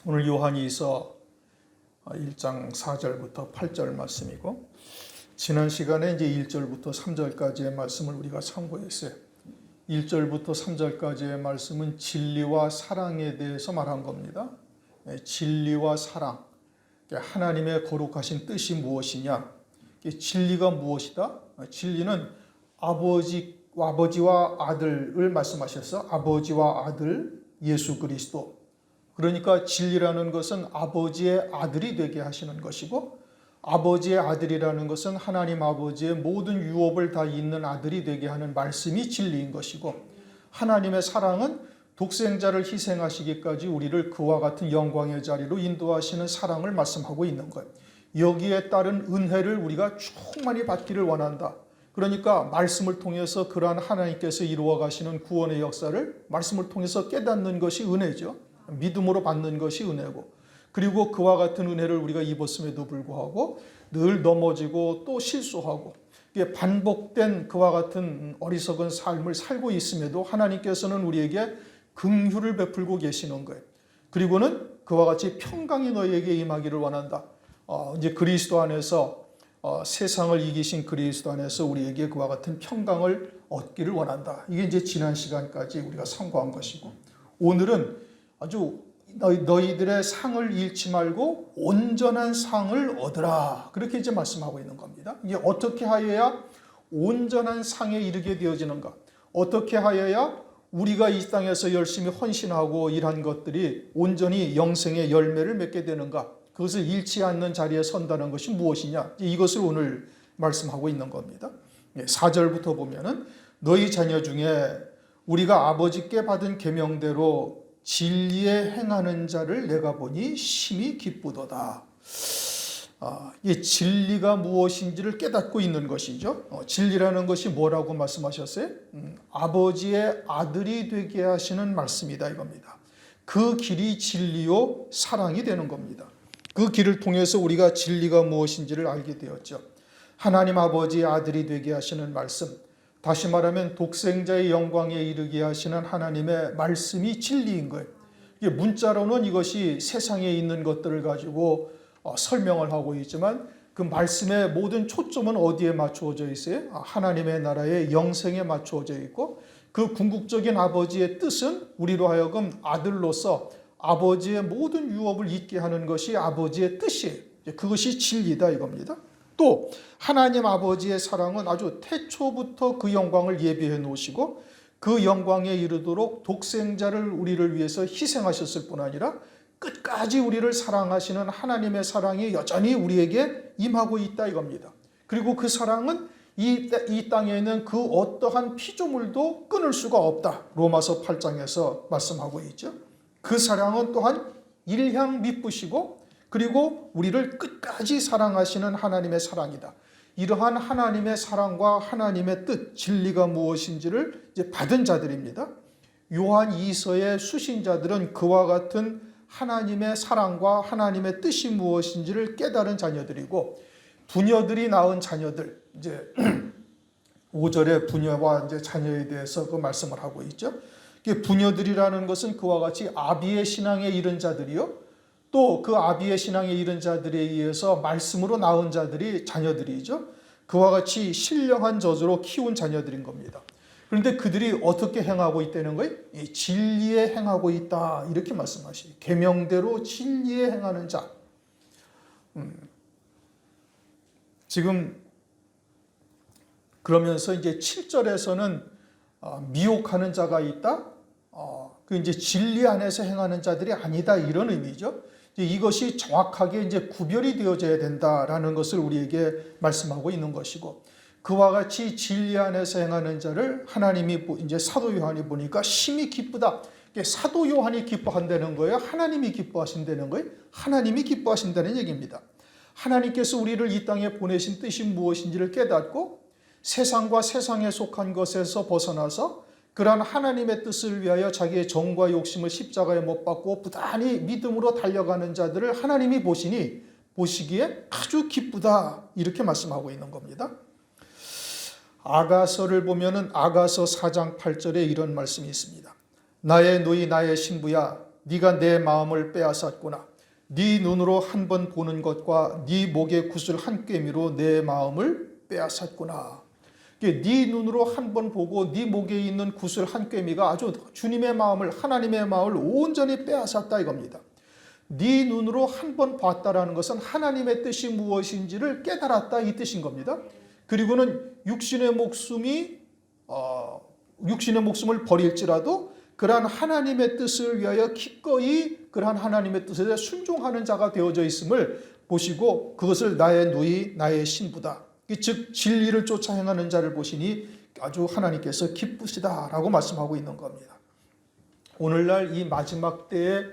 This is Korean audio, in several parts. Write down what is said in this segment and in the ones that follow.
오늘 요한이서 1장 4절부터 8절 말씀이고, 지난 시간에 이제 1절부터 3절까지의 말씀을 우리가 참고했어요. 1절부터 3절까지의 말씀은 진리와 사랑에 대해서 말한 겁니다. 진리와 사랑, 하나님의 거룩하신 뜻이 무엇이냐? 진리가 무엇이다? 진리는 아버지와 아들을 말씀하셔서 아버지와 아들 예수 그리스도, 그러니까 진리라는 것은 아버지의 아들이 되게 하시는 것이고, 아버지의 아들이라는 것은 하나님 아버지의 모든 유업을 다 잇는 아들이 되게 하는 말씀이 진리인 것이고, 하나님의 사랑은 독생자를 희생하시기까지 우리를 그와 같은 영광의 자리로 인도하시는 사랑을 말씀하고 있는 거예요. 여기에 따른 은혜를 우리가 충만히 받기를 원한다. 그러니까 말씀을 통해서 그러한 하나님께서 이루어 가시는 구원의 역사를 말씀을 통해서 깨닫는 것이 은혜죠. 믿음으로 받는 것이 은혜고, 그리고 그와 같은 은혜를 우리가 입었음에도 불구하고 늘 넘어지고 또 실수하고 반복된 그와 같은 어리석은 삶을 살고 있음에도 하나님께서는 우리에게 긍휼을 베풀고 계시는 거예요. 그리고는 그와 같이 평강이 너희에게 임하기를 원한다. 이제 그리스도 안에서 세상을 이기신 그리스도 안에서 우리에게 그와 같은 평강을 얻기를 원한다. 이게 이제 지난 시간까지 우리가 상고한 것이고, 오늘은 아주 너희들의 상을 잃지 말고 온전한 상을 얻으라, 그렇게 이제 말씀하고 있는 겁니다. 이게 어떻게 하여야 온전한 상에 이르게 되어지는가? 어떻게 하여야 우리가 이 땅에서 열심히 헌신하고 일한 것들이 온전히 영생의 열매를 맺게 되는가? 그것을 잃지 않는 자리에 선다는 것이 무엇이냐? 이것을 오늘 말씀하고 있는 겁니다. 4절부터 보면은 너희 자녀 중에 우리가 아버지께 받은 계명대로 진리에 행하는 자를 내가 보니 심히 기쁘도다. 이 진리가 무엇인지를 깨닫고 있는 것이죠. 진리라는 것이 뭐라고 말씀하셨어요? 아버지의 아들이 되게 하시는 말씀이다, 이겁니다. 그 길이 진리요 사랑이 되는 겁니다. 그 길을 통해서 우리가 진리가 무엇인지를 알게 되었죠. 하나님 아버지의 아들이 되게 하시는 말씀, 다시 말하면 독생자의 영광에 이르게 하시는 하나님의 말씀이 진리인 거예요. 이게 문자로는 이것이 세상에 있는 것들을 가지고 설명을 하고 있지만, 그 말씀의 모든 초점은 어디에 맞추어져 있어요? 하나님의 나라의 영생에 맞추어져 있고, 그 궁극적인 아버지의 뜻은 우리로 하여금 아들로서 아버지의 모든 유업을 잊게 하는 것이 아버지의 뜻이에요. 그것이 진리다, 이겁니다. 또 하나님 아버지의 사랑은 아주 태초부터 그 영광을 예비해 놓으시고, 그 영광에 이르도록 독생자를 우리를 위해서 희생하셨을 뿐 아니라 끝까지 우리를 사랑하시는 하나님의 사랑이 여전히 우리에게 임하고 있다, 이겁니다. 그리고 그 사랑은 이 땅에 있는 그 어떠한 피조물도 끊을 수가 없다, 로마서 8장에서 말씀하고 있죠. 그 사랑은 또한 일향 미쁘시고, 그리고 우리를 끝까지 사랑하시는 하나님의 사랑이다. 이러한 하나님의 사랑과 하나님의 뜻, 진리가 무엇인지를 이제 받은 자들입니다. 요한 2서의 수신자들은 그와 같은 하나님의 사랑과 하나님의 뜻이 무엇인지를 깨달은 자녀들이고, 부녀들이 낳은 자녀들, 이제 5절에 부녀와 이제 자녀에 대해서 그 말씀을 하고 있죠. 부녀들이라는 것은 그와 같이 아비의 신앙에 이른 자들이요, 또 그 아비의 신앙에 이른 자들에 의해서 말씀으로 낳은 자들이 자녀들이죠. 그와 같이 신령한 저주로 키운 자녀들인 겁니다. 그런데 그들이 어떻게 행하고 있다는 거예요? 진리에 행하고 있다, 이렇게 말씀하시죠. 계명대로 진리에 행하는 자. 지금 그러면서 이제 7절에서는 미혹하는 자가 있다. 그 이제 진리 안에서 행하는 자들이 아니다, 이런 의미죠. 이것이 정확하게 이제 구별이 되어져야 된다라는 것을 우리에게 말씀하고 있는 것이고, 그와 같이 진리 안에서 행하는 자를 하나님이 이제 사도 요한이 보니까 심히 기쁘다. 사도 요한이 기뻐한다는 거예요? 하나님이 기뻐하신다는 거예요? 하나님이 기뻐하신다는 얘기입니다. 하나님께서 우리를 이 땅에 보내신 뜻이 무엇인지를 깨닫고 세상과 세상에 속한 것에서 벗어나서 그러한 하나님의 뜻을 위하여 자기의 정과 욕심을 십자가에 못 박고 부단히 믿음으로 달려가는 자들을 하나님이 보시기에 아주 기쁘다, 이렇게 말씀하고 있는 겁니다. 아가서를 보면은 아가서 4장 8절에 이런 말씀이 있습니다. 나의 누이 나의 신부야, 네가 내 마음을 빼앗았구나. 네 눈으로 한 번 보는 것과 네 목의 굿을 한 꿰미로 내 마음을 빼앗았구나. 네 눈으로 한 번 보고 네 목에 있는 굿을 한 꿰미가 아주 주님의 마음을, 하나님의 마음을 온전히 빼앗았다 이겁니다. 네 눈으로 한 번 봤다라는 것은 하나님의 뜻이 무엇인지를 깨달았다 이 뜻인 겁니다. 그리고는 육신의 목숨을 버릴지라도 그러한 하나님의 뜻을 위하여 기꺼이 그러한 하나님의 뜻에 순종하는 자가 되어져 있음을 보시고 그것을 나의 누이, 나의 신부다. 즉 진리를 쫓아 행하는 자를 보시니 아주 하나님께서 기쁘시다라고 말씀하고 있는 겁니다. 오늘날 이 마지막 때에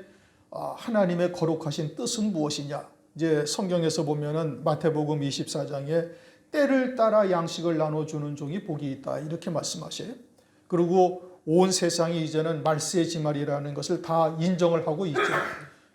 하나님의 거룩하신 뜻은 무엇이냐? 이제 성경에서 보면은 마태복음 24장에 때를 따라 양식을 나눠주는 종이 복이 있다 이렇게 말씀하셔요. 그리고 온 세상이 이제는 말세의 지말이라는 것을 다 인정을 하고 있죠.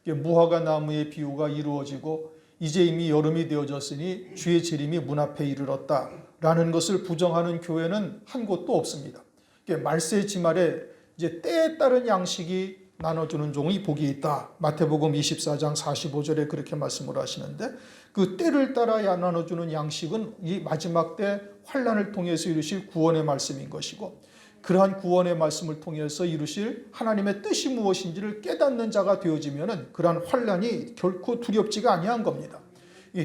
무화과 나무의 비유가 이루어지고 이제 이미 여름이 되어졌으니 주의 재림이 문 앞에 이르렀다라는 것을 부정하는 교회는 한 곳도 없습니다. 말세의 지말에 이제 때에 따른 양식이 나눠주는 종이 복이 있다. 마태복음 24장 45절에 그렇게 말씀을 하시는데 그 때를 따라 나눠주는 양식은 이 마지막 때 환난을 통해서 이루실 구원의 말씀인 것이고 그러한 구원의 말씀을 통해서 이루실 하나님의 뜻이 무엇인지를 깨닫는 자가 되어지면 그러한 환난이 결코 두렵지가 아니한 겁니다.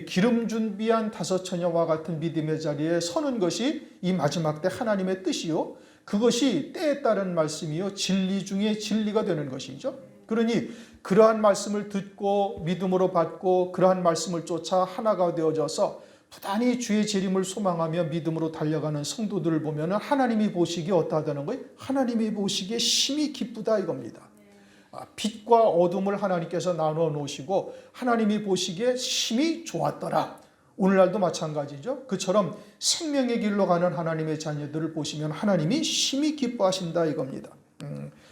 기름 준비한 다섯 처녀와 같은 믿음의 자리에 서는 것이 이 마지막 때 하나님의 뜻이요. 그것이 때에 따른 말씀이요. 진리 중에 진리가 되는 것이죠. 그러니 그러한 말씀을 듣고 믿음으로 받고 그러한 말씀을 쫓아 하나가 되어져서 부단히 주의 재림을 소망하며 믿음으로 달려가는 성도들을 보면 하나님이 보시기에 어떠하다는 거예요? 하나님이 보시기에 심히 기쁘다 이겁니다. 빛과 어둠을 하나님께서 나눠 놓으시고 하나님이 보시기에 심히 좋았더라. 오늘날도 마찬가지죠. 그처럼 생명의 길로 가는 하나님의 자녀들을 보시면 하나님이 심히 기뻐하신다 이겁니다.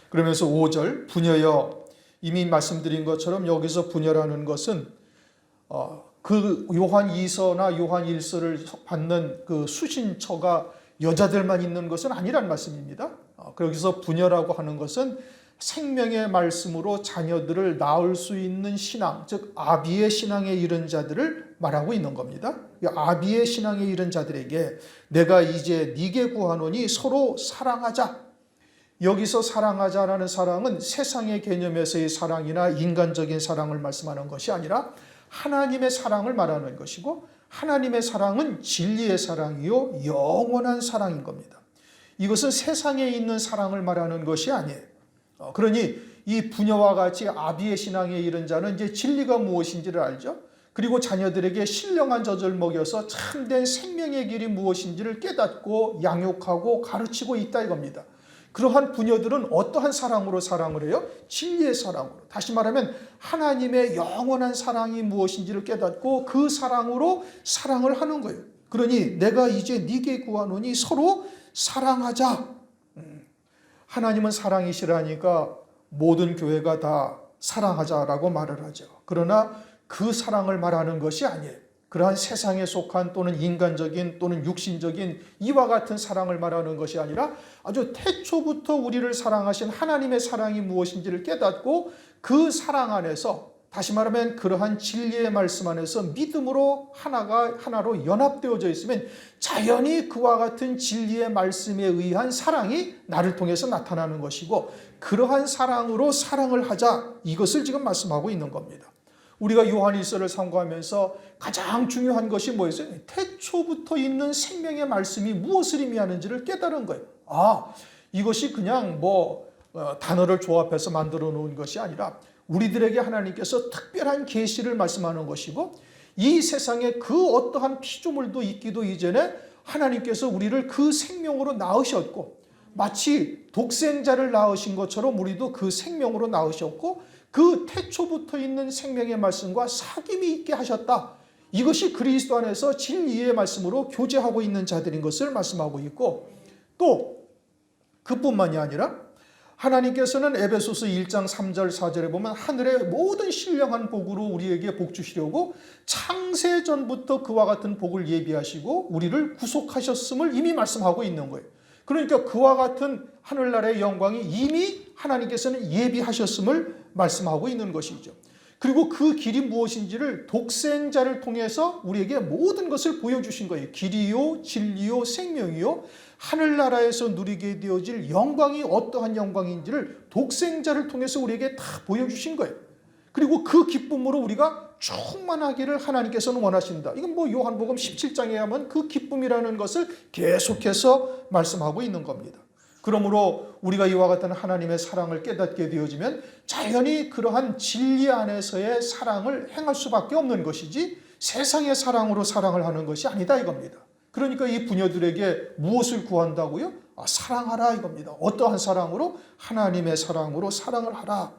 그러면서 5절 부녀여, 이미 말씀드린 것처럼 여기서 부녀라는 것은 그 요한 2서나 요한 1서를 받는 그 수신처가 여자들만 있는 것은 아니란 말씀입니다. 거기서 부녀라고 하는 것은 생명의 말씀으로 자녀들을 낳을 수 있는 신앙, 즉 아비의 신앙에 이른 자들을 말하고 있는 겁니다. 아비의 신앙에 이른 자들에게 내가 이제 네게 구하노니 서로 사랑하자. 여기서 사랑하자라는 사랑은 세상의 개념에서의 사랑이나 인간적인 사랑을 말씀하는 것이 아니라 하나님의 사랑을 말하는 것이고 하나님의 사랑은 진리의 사랑이요 영원한 사랑인 겁니다. 이것은 세상에 있는 사랑을 말하는 것이 아니에요. 그러니 이 부녀와 같이 아비의 신앙에 이른 자는 이제 진리가 무엇인지를 알죠. 그리고 자녀들에게 신령한 젖을 먹여서 참된 생명의 길이 무엇인지를 깨닫고 양육하고 가르치고 있다 이겁니다. 그러한 부녀들은 어떠한 사랑으로 사랑을 해요? 진리의 사랑으로. 다시 말하면 하나님의 영원한 사랑이 무엇인지를 깨닫고 그 사랑으로 사랑을 하는 거예요. 그러니 내가 이제 네게 구하노니 서로 사랑하자. 하나님은 사랑이시라니까 모든 교회가 다 사랑하자라고 말을 하죠. 그러나 그 사랑을 말하는 것이 아니에요. 그러한 세상에 속한 또는 인간적인 또는 육신적인 이와 같은 사랑을 말하는 것이 아니라 아주 태초부터 우리를 사랑하신 하나님의 사랑이 무엇인지를 깨닫고 그 사랑 안에서 다시 말하면 그러한 진리의 말씀 안에서 믿음으로 하나로 연합되어져 있으면 자연히 그와 같은 진리의 말씀에 의한 사랑이 나를 통해서 나타나는 것이고 그러한 사랑으로 사랑을 하자 이것을 지금 말씀하고 있는 겁니다. 우리가 요한일서를 상고하면서 가장 중요한 것이 뭐였어요? 태초부터 있는 생명의 말씀이 무엇을 의미하는지를 깨달은 거예요. 이것이 그냥 단어를 조합해서 만들어 놓은 것이 아니라 우리들에게 하나님께서 특별한 계시를 말씀하는 것이고 이 세상에 그 어떠한 피조물도 있기도 이전에 하나님께서 우리를 그 생명으로 낳으셨고 마치 독생자를 낳으신 것처럼 우리도 그 생명으로 낳으셨고 그 태초부터 있는 생명의 말씀과 사귐이 있게 하셨다. 이것이 그리스도 안에서 진리의 말씀으로 교제하고 있는 자들인 것을 말씀하고 있고 또 그뿐만이 아니라 하나님께서는 에베소서 1장 3절 4절에 보면 하늘의 모든 신령한 복으로 우리에게 복 주시려고 창세전부터 그와 같은 복을 예비하시고 우리를 구속하셨음을 이미 말씀하고 있는 거예요. 그러니까 그와 같은 하늘나라의 영광이 이미 하나님께서는 예비하셨음을 말씀하고 있는 것이죠. 그리고 그 길이 무엇인지를 독생자를 통해서 우리에게 모든 것을 보여주신 거예요. 길이요, 진리요, 생명이요. 하늘나라에서 누리게 되어질 영광이 어떠한 영광인지를 독생자를 통해서 우리에게 다 보여주신 거예요. 그리고 그 기쁨으로 우리가 충만하기를 하나님께서는 원하신다. 이건 뭐 요한복음 17장에 하면 그 기쁨이라는 것을 계속해서 말씀하고 있는 겁니다. 그러므로 우리가 이와 같은 하나님의 사랑을 깨닫게 되어지면 자연히 그러한 진리 안에서의 사랑을 행할 수밖에 없는 것이지 세상의 사랑으로 사랑을 하는 것이 아니다 이겁니다. 그러니까 이 부녀들에게 무엇을 구한다고요? 사랑하라 이겁니다. 어떠한 사랑으로? 하나님의 사랑으로 사랑을 하라.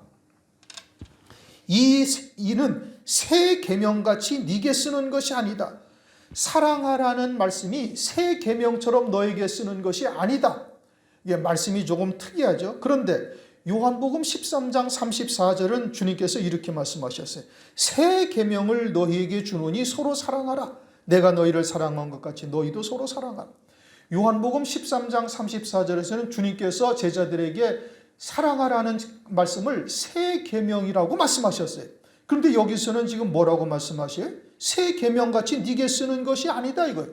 이는 새 계명같이 네게 쓰는 것이 아니다. 사랑하라는 말씀이 새 계명처럼 너에게 쓰는 것이 아니다. 이게 말씀이 조금 특이하죠. 그런데 요한복음 13장 34절은 주님께서 이렇게 말씀하셨어요. 새 계명을 너희에게 주노니 서로 사랑하라. 내가 너희를 사랑한 것 같이 너희도 서로 사랑하라. 요한복음 13장 34절에서는 주님께서 제자들에게 사랑하라는 말씀을 새 계명이라고 말씀하셨어요. 그런데 여기서는 지금 뭐라고 말씀하셔요? 새 계명같이 네게 쓰는 것이 아니다 이거예요.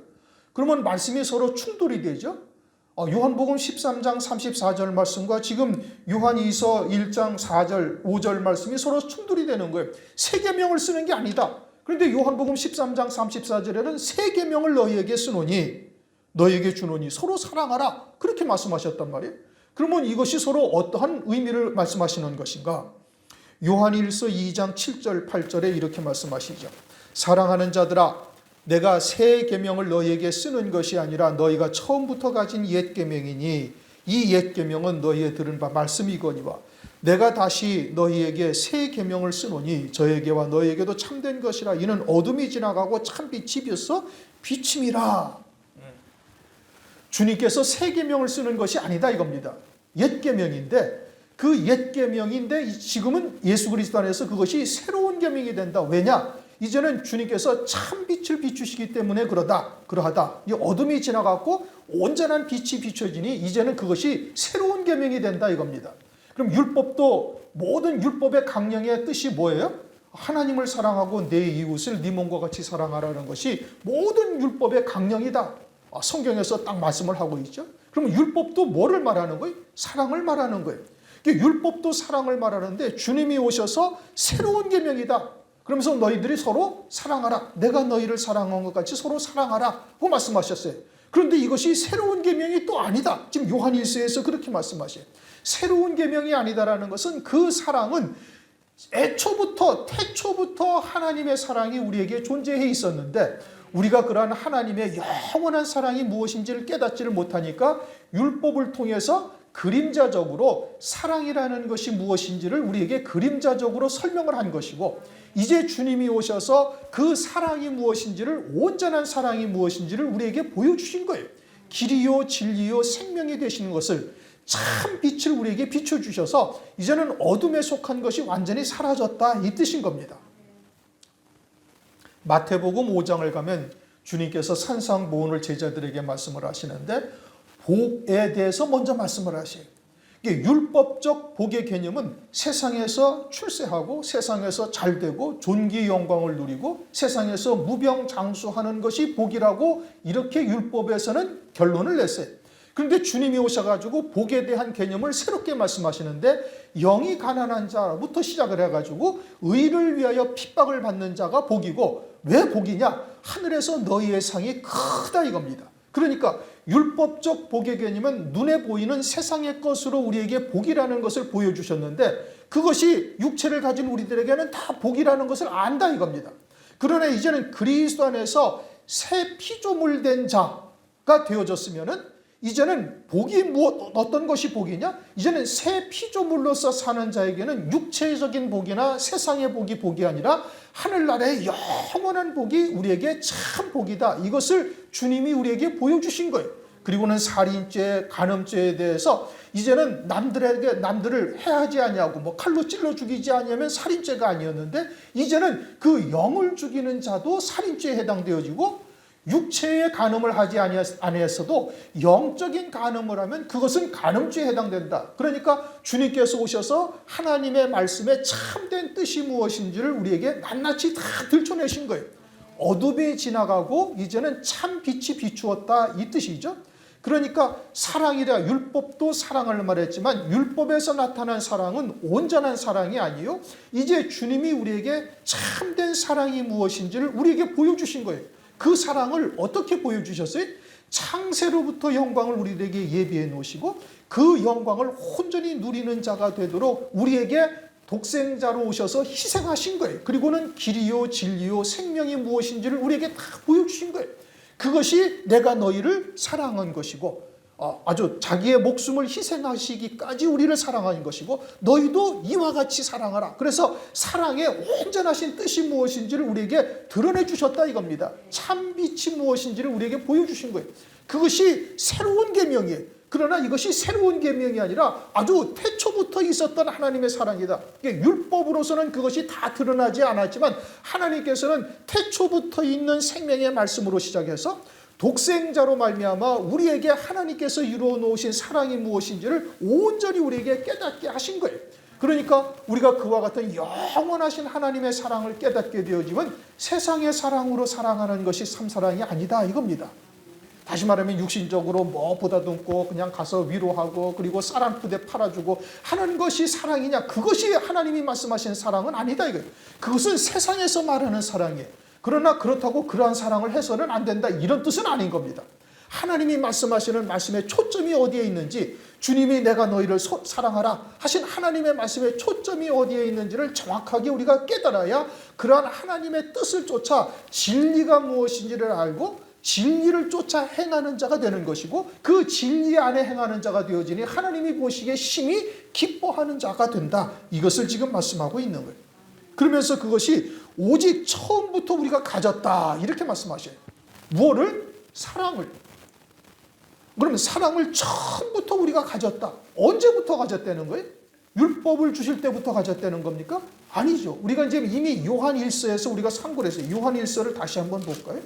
그러면 말씀이 서로 충돌이 되죠. 요한복음 13장 34절 말씀과 지금 요한이서 1장 4절 5절 말씀이 서로 충돌이 되는 거예요. 새 계명을 쓰는 게 아니다. 그런데 요한복음 13장 34절에는 새 계명을 너희에게 쓰노니 너희에게 주노니 서로 사랑하라. 그렇게 말씀하셨단 말이에요. 그러면 이것이 서로 어떠한 의미를 말씀하시는 것인가? 요한일서 2장 7절 8절에 이렇게 말씀하시죠. 사랑하는 자들아 내가 새 계명을 너희에게 쓰는 것이 아니라 너희가 처음부터 가진 옛 계명이니 이 옛 계명은 너희의 들은 바 말씀이거니와 내가 다시 너희에게 새 계명을 쓰노니 저에게와 너희에게도 참된 것이라 이는 어둠이 지나가고 참 빛이 비어서 비침이라. 주님께서 새 계명을 쓰는 것이 아니다 이겁니다. 옛 계명인데 그 옛 계명인데 지금은 예수 그리스도 안에서 그것이 새로운 계명이 된다. 왜냐? 이제는 주님께서 참 빛을 비추시기 때문에 그러하다. 이 어둠이 지나갔고 온전한 빛이 비춰지니 이제는 그것이 새로운 계명이 된다 이겁니다. 그럼 율법도 모든 율법의 강령의 뜻이 뭐예요? 하나님을 사랑하고 내 이웃을 네 몸과 같이 사랑하라는 것이 모든 율법의 강령이다. 성경에서 딱 말씀을 하고 있죠. 그럼 율법도 뭐를 말하는 거예요? 사랑을 말하는 거예요. 율법도 사랑을 말하는데 주님이 오셔서 새로운 계명이다. 그러면서 너희들이 서로 사랑하라. 내가 너희를 사랑한 것 같이 서로 사랑하라. 하고 말씀하셨어요. 그런데 이것이 새로운 계명이 또 아니다. 지금 요한일서에서 그렇게 말씀하셔요. 새로운 계명이 아니다라는 것은 그 사랑은 태초부터 하나님의 사랑이 우리에게 존재해 있었는데 우리가 그러한 하나님의 영원한 사랑이 무엇인지를 깨닫지를 못하니까 율법을 통해서 그림자적으로 사랑이라는 것이 무엇인지를 우리에게 그림자적으로 설명을 한 것이고 이제 주님이 오셔서 그 사랑이 무엇인지를 온전한 사랑이 무엇인지를 우리에게 보여주신 거예요. 길이요 진리요 생명이 되시는 것을 참 빛을 우리에게 비춰주셔서 이제는 어둠에 속한 것이 완전히 사라졌다 이 뜻인 겁니다. 마태복음 5장을 가면 주님께서 산상보훈을 제자들에게 말씀을 하시는데 복에 대해서 먼저 말씀을 하셔요. 율법적 복의 개념은 세상에서 출세하고 세상에서 잘되고 존귀 영광을 누리고 세상에서 무병장수하는 것이 복이라고 이렇게 율법에서는 결론을 냈어요. 그런데 주님이 오셔가지고 복에 대한 개념을 새롭게 말씀하시는데 영이 가난한 자부터 시작을 해가지고 의를 위하여 핍박을 받는 자가 복이고 왜 복이냐? 하늘에서 너희의 상이 크다 이겁니다. 그러니까 율법적 복의 개념은 눈에 보이는 세상의 것으로 우리에게 복이라는 것을 보여주셨는데 그것이 육체를 가진 우리들에게는 다 복이라는 것을 안다 이겁니다. 그러나 이제는 그리스도 안에서 새 피조물된 자가 되어졌으면은 이제는 복이 어떤 것이 복이냐? 이제는 새 피조물로서 사는 자에게는 육체적인 복이나 세상의 복이 아니라 하늘나라의 영원한 복이 우리에게 참 복이다. 이것을 주님이 우리에게 보여주신 거예요. 그리고는 살인죄, 간음죄에 대해서 이제는 남들을 해하지 아니하고 칼로 찔러 죽이지 아니하면 살인죄가 아니었는데 이제는 그 영을 죽이는 자도 살인죄에 해당되어지고 육체의 간음을 하지 아니했어도 영적인 간음을 하면 그것은 간음죄에 해당된다. 그러니까 주님께서 오셔서 하나님의 말씀에 참된 뜻이 무엇인지를 우리에게 낱낱이 다 들춰내신 거예요. 어둠이 지나가고 이제는 참 빛이 비추었다, 이 뜻이죠. 그러니까 사랑이라, 율법도 사랑을 말했지만 율법에서 나타난 사랑은 온전한 사랑이 아니요, 이제 주님이 우리에게 참된 사랑이 무엇인지를 우리에게 보여주신 거예요. 그 사랑을 어떻게 보여주셨어요? 창세로부터 영광을 우리에게 예비해 놓으시고 그 영광을 온전히 누리는 자가 되도록 우리에게 독생자로 오셔서 희생하신 거예요. 그리고는 길이요 진리요 생명이 무엇인지를 우리에게 다 보여주신 거예요. 그것이 내가 너희를 사랑한 것이고, 아주 자기의 목숨을 희생하시기까지 우리를 사랑한 것이고, 너희도 이와 같이 사랑하라. 그래서 사랑의 온전하신 뜻이 무엇인지를 우리에게 드러내 주셨다 이겁니다. 참빛이 무엇인지를 우리에게 보여주신 거예요. 그것이 새로운 계명이에요. 그러나 이것이 새로운 계명이 아니라 아주 태초부터 있었던 하나님의 사랑이다. 율법으로서는 그것이 다 드러나지 않았지만 하나님께서는 태초부터 있는 생명의 말씀으로 시작해서 독생자로 말미암아 우리에게 하나님께서 이루어 놓으신 사랑이 무엇인지를 온전히 우리에게 깨닫게 하신 거예요. 그러니까 우리가 그와 같은 영원하신 하나님의 사랑을 깨닫게 되어지면 세상의 사랑으로 사랑하는 것이 참사랑이 아니다 이겁니다. 다시 말하면 육신적으로 뭐 보다듬고 그냥 가서 위로하고 그리고 쌀 한 푸대 팔아주고 하는 것이 사랑이냐, 그것이 하나님이 말씀하신 사랑은 아니다 이거예요. 그것은 세상에서 말하는 사랑이에요. 그러나 그렇다고 그러한 사랑을 해서는 안 된다, 이런 뜻은 아닌 겁니다. 하나님이 말씀하시는 말씀의 초점이 어디에 있는지, 주님이 내가 너희를 사랑하라 하신 하나님의 말씀의 초점이 어디에 있는지를 정확하게 우리가 깨달아야 그러한 하나님의 뜻을 쫓아 진리가 무엇인지를 알고 진리를 쫓아 행하는 자가 되는 것이고, 그 진리 안에 행하는 자가 되어지니 하나님이 보시기에 심히 기뻐하는 자가 된다. 이것을 지금 말씀하고 있는 거예요. 그러면서 그것이 오직 처음부터 우리가 가졌다 이렇게 말씀하셔요. 무엇을? 사랑을. 그러면 사랑을 처음부터 우리가 가졌다. 언제부터 가졌다는 거예요? 율법을 주실 때부터 가졌다는 겁니까? 아니죠. 우리가 이제 이미 요한 1서에서 우리가 참고를 했어요. 요한 1서를 다시 한번 볼까요?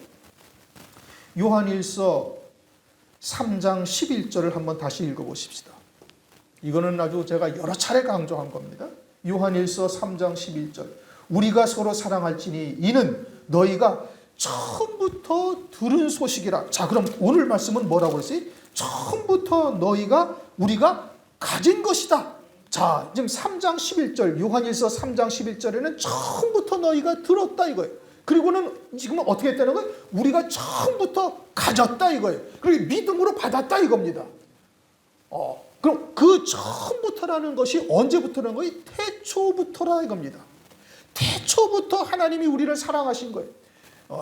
요한 1서 3장 11절을 한번 다시 읽어보십시다. 이거는 아주 제가 여러 차례 강조한 겁니다. 요한 1서 3장 11절. 우리가 서로 사랑할지니 이는 너희가 처음부터 들은 소식이라. 자, 그럼 오늘 말씀은 뭐라고 그랬어요? 처음부터 우리가 가진 것이다. 자, 지금 3장 11절, 요한 1서 3장 11절에는 처음부터 너희가 들었다 이거예요. 그리고는 지금 어떻게 했다는 거예요? 우리가 처음부터 가졌다 이거예요. 그리고 믿음으로 받았다 이겁니다. 그럼 그 처음부터라는 것이 언제부터라는 거예요? 태초부터라 이겁니다. 태초부터 하나님이 우리를 사랑하신 거예요.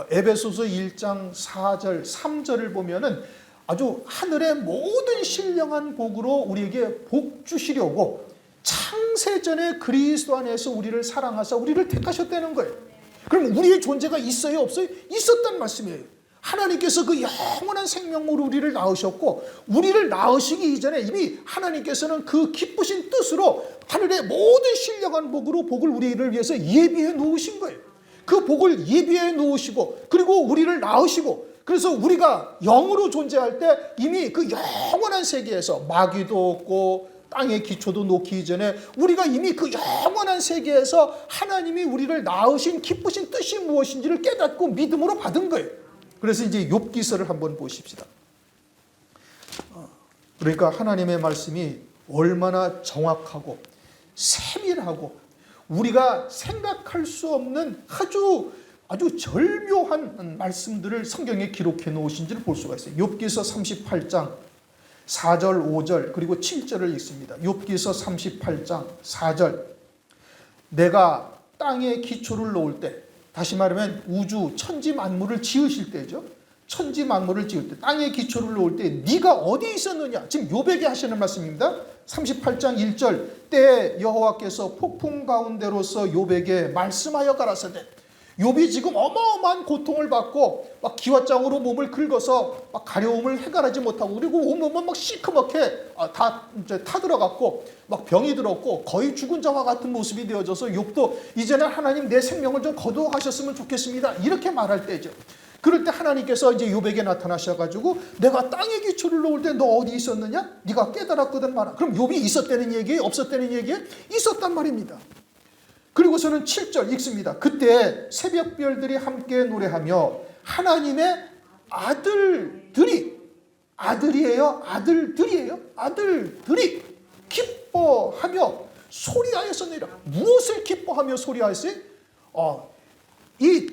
에베소서 1장 4절 3절을 보면은 아주 하늘의 모든 신령한 복으로 우리에게 복 주시려고 창세전에 그리스도 안에서 우리를 사랑하사 우리를 택하셨다는 거예요. 그럼 우리의 존재가 있어요 없어요? 있었단 말씀이에요. 하나님께서 그 영원한 생명으로 우리를 낳으셨고, 우리를 낳으시기 이전에 이미 하나님께서는 그 기쁘신 뜻으로 하늘의 모든 신령한 복으로 복을 우리를 위해서 예비해 놓으신 거예요. 그 복을 예비해 놓으시고 그리고 우리를 낳으시고, 그래서 우리가 영으로 존재할 때 이미 그 영원한 세계에서 마귀도 없고 땅의 기초도 놓기 이전에 우리가 이미 그 영원한 세계에서 하나님이 우리를 낳으신 기쁘신 뜻이 무엇인지를 깨닫고 믿음으로 받은 거예요. 그래서 이제 욥기서를 한번 보십시다. 그러니까 하나님의 말씀이 얼마나 정확하고 세밀하고 우리가 생각할 수 없는 아주 절묘한 말씀들을 성경에 기록해 놓으신지를 볼 수가 있어요. 욥기서 38장 4절, 5절 그리고 7절을 읽습니다. 욥기서 38장 4절. 내가 땅에 기초를 놓을 때, 다시 말하면 우주 천지 만물을 지으실 때죠. 천지 만물을 지을 때, 땅에 기초를 놓을 때 네가 어디 있었느냐. 지금 욥에게 하시는 말씀입니다. 38장 1절. 때에 여호와께서 폭풍 가운데로서 욥에게 말씀하여 가라사대. 욥이 지금 어마어마한 고통을 받고 막 기왓장으로 몸을 긁어서 막 가려움을 해결하지 못하고, 그리고 온몸은 막 시커멓게 다 이제 타들어갔고 막 병이 들었고 거의 죽은 자와 같은 모습이 되어져서 욥도 이제는 하나님 내 생명을 좀 거두어 가셨으면 좋겠습니다 이렇게 말할 때죠. 그럴 때 하나님께서 이제 욥에게 나타나셔가지고 내가 땅에 기초를 놓을 때 너 어디 있었느냐? 네가 깨달았거든 말아. 그럼 욥이 있었다는 얘기예요? 없었다는 얘기예요? 있었단 말입니다. 그리고서는 7절 읽습니다. 그때 새벽별들이 함께 노래하며 하나님의 아들들이 아들들이 기뻐하며 소리하였느니라. 무엇을 기뻐하며 소리하였어요? 이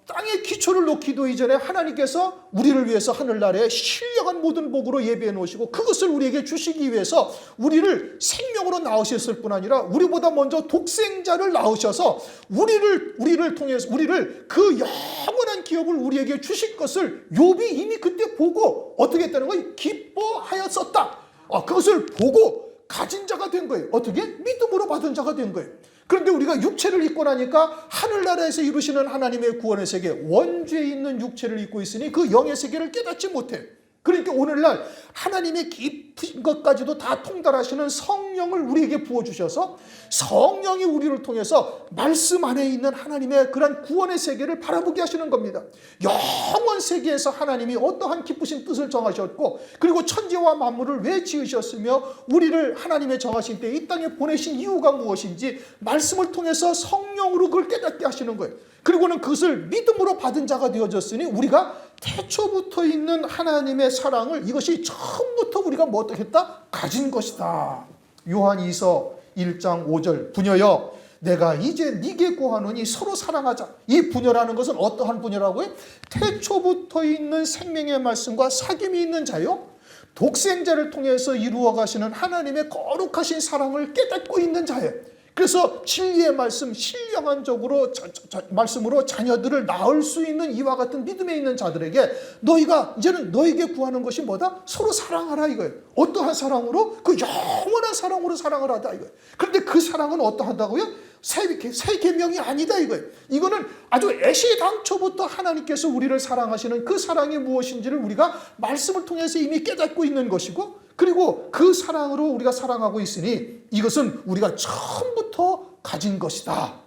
땅에 기초를 놓기도 이전에 하나님께서 우리를 위해서 하늘나라에 신령한 모든 복으로 예비해 놓으시고 그것을 우리에게 주시기 위해서 우리를 생명으로 낳으셨을 뿐 아니라 우리보다 먼저 독생자를 낳으셔서 우리를 통해서 우리를 그 영원한 기업을 우리에게 주실 것을 욥이 이미 그때 보고 어떻게 했다는 거예요? 기뻐하였었다. 그것을 보고 가진 자가 된 거예요. 어떻게? 믿음으로 받은 자가 된 거예요. 그런데 우리가 육체를 입고 나니까 하늘나라에서 이루시는 하나님의 구원의 세계, 원죄에 있는 육체를 입고 있으니 그 영의 세계를 깨닫지 못해. 그러니까 오늘날 하나님의 깊은 것까지도 다 통달하시는 성령을 우리에게 부어주셔서 성령이 우리를 통해서 말씀 안에 있는 하나님의 그런 구원의 세계를 바라보게 하시는 겁니다. 영원 세계에서 하나님이 어떠한 기쁘신 뜻을 정하셨고 그리고 천지와 만물을 왜 지으셨으며 우리를 하나님의 정하신 때 이 땅에 보내신 이유가 무엇인지 말씀을 통해서 성령으로 그걸 깨닫게 하시는 거예요. 그리고는 그것을 믿음으로 받은 자가 되어졌으니 우리가 태초부터 있는 하나님의 사랑을 이것이 처음부터 우리가 뭐 어떻게 했다? 가진 것이다. 요한 2서 1장 5절 부녀여 내가 이제 네게 구하노니 서로 사랑하자. 이 부녀라는 것은 어떠한 부녀라고요? 태초부터 있는 생명의 말씀과 사귐이 있는 자요. 독생자를 통해서 이루어 가시는 하나님의 거룩하신 사랑을 깨닫고 있는 자예요. 그래서 진리의 말씀, 신령한적으로 말씀으로 자녀들을 낳을 수 있는 이와 같은 믿음에 있는 자들에게 너희가 이제는 너에게 구하는 것이 뭐다? 서로 사랑하라 이거예요. 어떠한 사랑으로? 그 영원한 사랑으로 사랑을 하다 이거예요. 그런데 그 사랑은 어떠하다고요? 새 계명이 아니다 이거예요. 이거는 아주 애시당초부터 하나님께서 우리를 사랑하시는 그 사랑이 무엇인지를 우리가 말씀을 통해서 이미 깨닫고 있는 것이고 그리고 그 사랑으로 우리가 사랑하고 있으니 이것은 우리가 처음부터 가진 것이다.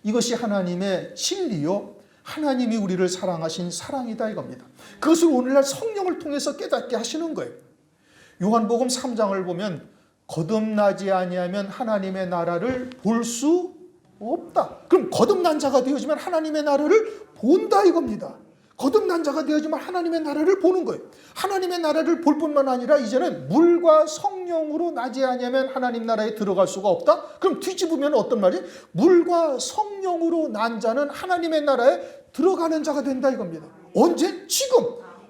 이것이 하나님의 진리요. 하나님이 우리를 사랑하신 사랑이다 이겁니다. 그것을 오늘날 성령을 통해서 깨닫게 하시는 거예요. 요한복음 3장을 보면 거듭나지 아니하면 하나님의 나라를 볼 수 없다. 그럼 거듭난 자가 되어지면 하나님의 나라를 본다 이겁니다. 거듭난 자가 되어지면 하나님의 나라를 보는 거예요. 하나님의 나라를 볼 뿐만 아니라 이제는 물과 성령으로 나지 아니하면 하나님 나라에 들어갈 수가 없다? 그럼 뒤집으면 어떤 말이에요? 물과 성령으로 난 자는 하나님의 나라에 들어가는 자가 된다 이겁니다. 언제? 지금.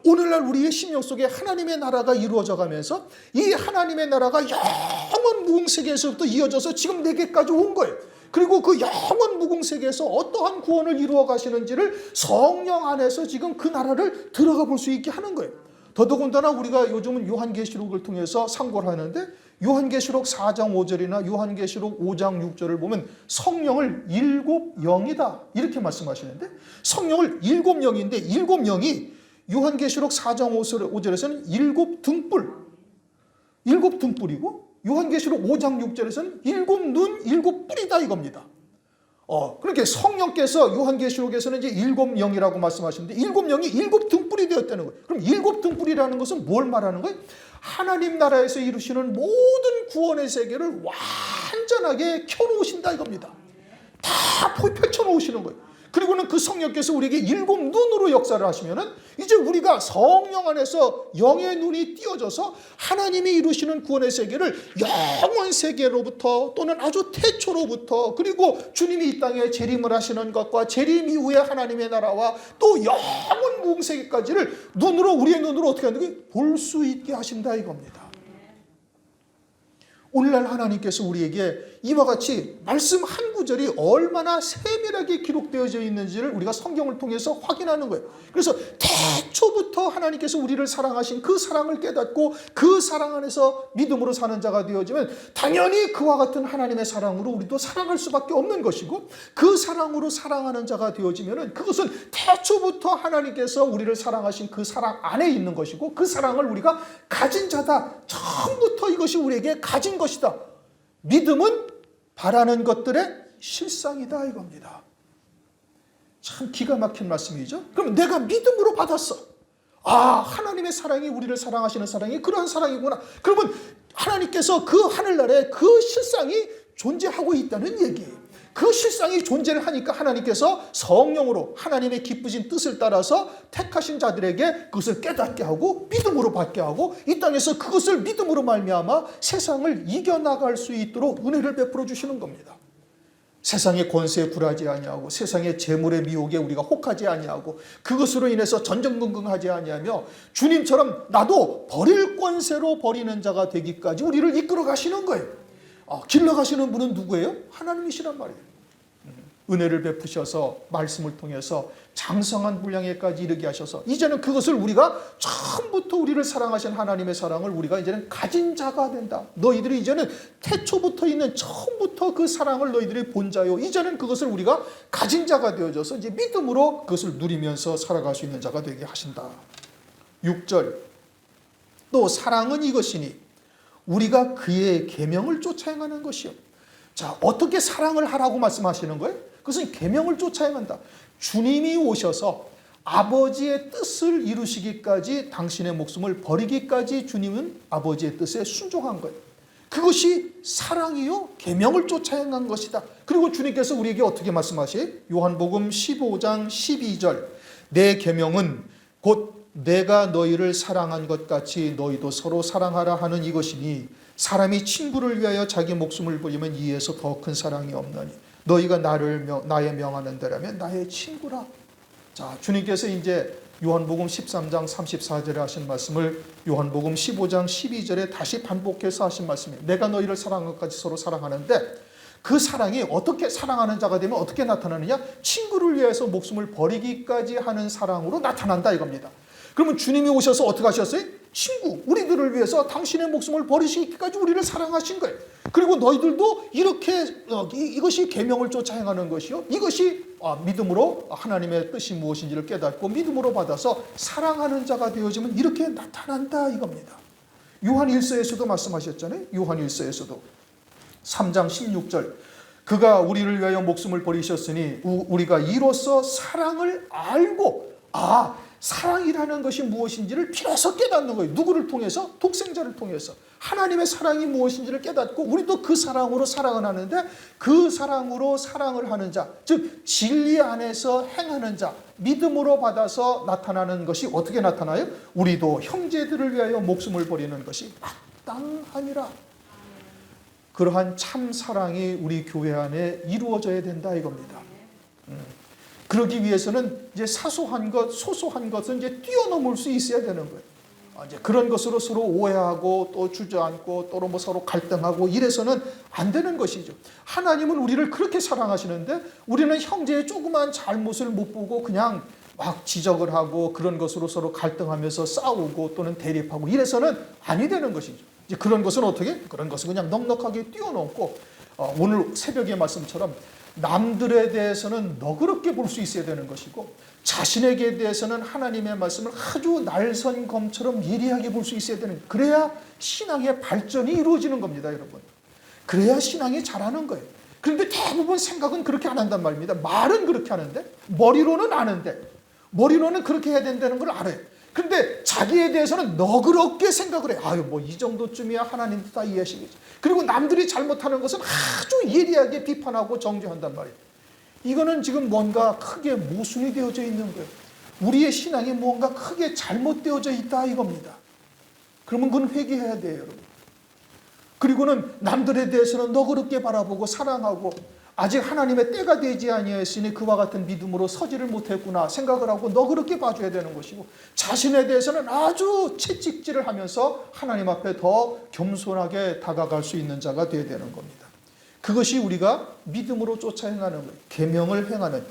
오늘날 우리의 심령 속에 하나님의 나라가 이루어져 가면서 이 하나님의 나라가 영원 무궁세계에서부터 이어져서 지금 내게까지 온 거예요. 그리고 그 영원 무궁세계에서 어떠한 구원을 이루어 가시는지를 성령 안에서 지금 그 나라를 들어가 볼 수 있게 하는 거예요. 더더군다나 우리가 요즘은 요한계시록을 통해서 상고를 하는데 요한계시록 4장 5절이나 요한계시록 5장 6절을 보면 성령을 7영이다 이렇게 말씀하시는데 성령을 7영인데 7영이 요한계시록 4장 5절에서는 7등불이고 요한계시록 5장 6절에서는 7눈 7뿔이다 이겁니다. 그러니까 성령께서 요한계시록에서는 이제 7영이라고 말씀하시는데 7영이 7등불이 되었다는 거예요. 그럼 7등불이라는 것은 뭘 말하는 거예요? 하나님 나라에서 이루시는 모든 구원의 세계를 완전하게 켜놓으신다 이겁니다. 다 펼쳐놓으시는 거예요. 그리고는 그 성령께서 우리에게 7눈으로 역사를 하시면은 이제 우리가 성령 안에서 영의 눈이 띄어져서 하나님이 이루시는 구원의 세계를 영원 세계로부터 또는 아주 태초로부터 그리고 주님이 이 땅에 재림을 하시는 것과 재림 이후에 하나님의 나라와 또 영원 무궁세계까지를 눈으로 우리의 눈으로 어떻게 하는 거예요? 볼 수 있게 하신다 이겁니다. 오늘날 하나님께서 우리에게 이와 같이 말씀 한 구절이 얼마나 세밀하게 기록되어져 있는지를 우리가 성경을 통해서 확인하는 거예요. 그래서 태초부터 하나님께서 우리를 사랑하신 그 사랑을 깨닫고 그 사랑 안에서 믿음으로 사는 자가 되어지면 당연히 그와 같은 하나님의 사랑으로 우리도 사랑할 수밖에 없는 것이고 그 사랑으로 사랑하는 자가 되어지면 그것은 태초부터 하나님께서 우리를 사랑하신 그 사랑 안에 있는 것이고 그 사랑을 우리가 가진 자다. 처음부터 이것이 우리에게 가진 것이다. 믿음은 바라는 것들의 실상이다 이겁니다. 참 기가 막힌 말씀이죠. 그럼 내가 믿음으로 받았어. 아, 하나님의 사랑이 우리를 사랑하시는 사랑이 그러한 사랑이구나. 그러면 하나님께서 그 하늘나라에 그 실상이 존재하고 있다는 얘기예요. 그 실상이 존재를 하니까 하나님께서 성령으로 하나님의 기쁘신 뜻을 따라서 택하신 자들에게 그것을 깨닫게 하고 믿음으로 받게 하고 이 땅에서 그것을 믿음으로 말미암아 세상을 이겨나갈 수 있도록 은혜를 베풀어 주시는 겁니다. 세상의 권세에 굴하지 아니하고 세상의 재물의 미혹에 우리가 혹하지 아니하고 그것으로 인해서 전전긍긍하지 아니하며 주님처럼 나도 버릴 권세로 버리는 자가 되기까지 우리를 이끌어 가시는 거예요. 길러 가시는 분은 누구예요? 하나님이시란 말이에요. 은혜를 베푸셔서 말씀을 통해서 장성한 분량에까지 이르게 하셔서 이제는 그것을 우리가 처음부터 우리를 사랑하신 하나님의 사랑을 우리가 이제는 가진 자가 된다. 너희들이 이제는 태초부터 있는 처음부터 그 사랑을 너희들이 본 자요. 이제는 그것을 우리가 가진 자가 되어져서 이제 믿음으로 그것을 누리면서 살아갈 수 있는 자가 되게 하신다. 6절 또 사랑은 이것이니 우리가 그의 계명을 쫓아 행하는 것이요. 자, 어떻게 사랑을 하라고 말씀하시는 거예요? 그것은 계명을 쫓아 행한다. 주님이 오셔서 아버지의 뜻을 이루시기까지 당신의 목숨을 버리기까지 주님은 아버지의 뜻에 순종한 거예요. 그것이 사랑이요 계명을 쫓아 행한 것이다. 그리고 주님께서 우리에게 어떻게 말씀하세요? 요한복음 15장 12절 내 계명은 곧 내가 너희를 사랑한 것 같이 너희도 서로 사랑하라 하는 이것이니 사람이 친구를 위하여 자기 목숨을 버리면 이에서 더 큰 사랑이 없나니 너희가 나의 명하는 대라면 나의 친구라. 자, 주님께서 이제 요한복음 13장 34절에 하신 말씀을 요한복음 15장 12절에 다시 반복해서 하신 말씀이에요. 내가 너희를 사랑한 것까지 서로 사랑하는데 그 사랑이 어떻게 사랑하는 자가 되면 어떻게 나타나느냐? 친구를 위해서 목숨을 버리기까지 하는 사랑으로 나타난다 이겁니다. 그러면 주님이 오셔서 어떻게 하셨어요? 친구, 우리들을 위해서 당신의 목숨을 버리시기까지 우리를 사랑하신 거예요. 그리고 너희들도 이렇게 이것이 계명을 쫓아 행하는 것이요. 이것이 믿음으로 하나님의 뜻이 무엇인지를 깨닫고 믿음으로 받아서 사랑하는 자가 되어지면 이렇게 나타난다 이겁니다. 요한 1서에서도 말씀하셨잖아요. 요한 1서에서도 3장 16절 그가 우리를 위하여 목숨을 버리셨으니 우리가 이로써 사랑을 알고 사랑이라는 것이 무엇인지를 비로소 깨닫는 거예요. 누구를 통해서? 독생자를 통해서. 하나님의 사랑이 무엇인지를 깨닫고 우리도 그 사랑으로 사랑을 하는데 그 사랑으로 사랑을 하는 자, 즉 진리 안에서 행하는 자, 믿음으로 받아서 나타나는 것이 어떻게 나타나요? 우리도 형제들을 위하여 목숨을 버리는 것이 마땅하니라. 그러한 참 사랑이 우리 교회 안에 이루어져야 된다 이겁니다. 그러기 위해서는 이제 사소한 것, 소소한 것은 이제 뛰어넘을 수 있어야 되는 거예요. 이제 그런 것으로 서로 오해하고 또 주저앉고 또 뭐 서로 갈등하고 이래서는 안 되는 것이죠. 하나님은 우리를 그렇게 사랑하시는데 우리는 형제의 조그만 잘못을 못 보고 그냥 막 지적을 하고 그런 것으로 서로 갈등하면서 싸우고 또는 대립하고 이래서는 아니 되는 것이죠. 이제 그런 것은 어떻게? 그런 것은 그냥 넉넉하게 뛰어넘고 오늘 새벽의 말씀처럼 남들에 대해서는 너그럽게 볼 수 있어야 되는 것이고 자신에게 대해서는 하나님의 말씀을 아주 날선 검처럼 예리하게 볼 수 있어야 되는, 그래야 신앙의 발전이 이루어지는 겁니다, 여러분. 그래야 신앙이 자라는 거예요. 그런데 대부분 생각은 그렇게 안 한단 말입니다. 말은 그렇게 하는데 머리로는 아는데, 머리로는 그렇게 해야 된다는 걸 알아요. 그런데 자기에 대해서는 너그럽게 생각을 해. 뭐 이 정도쯤이야 하나님도 다 이해하시겠지. 그리고 남들이 잘못하는 것은 아주 예리하게 비판하고 정죄한단 말이에요. 이거는 지금 뭔가 크게 모순이 되어져 있는 거예요. 우리의 신앙이 뭔가 크게 잘못되어져 있다 이겁니다. 그러면 그건 회개해야 돼요, 여러분. 그리고는 남들에 대해서는 너그럽게 바라보고 사랑하고 아직 하나님의 때가 되지 아니하였으니 그와 같은 믿음으로 서지를 못했구나 생각을 하고 너그럽게 봐줘야 되는 것이고, 자신에 대해서는 아주 채찍질을 하면서 하나님 앞에 더 겸손하게 다가갈 수 있는 자가 되어야 되는 겁니다. 그것이 우리가 믿음으로 쫓아 행하는 거예요. 계명을 행하는,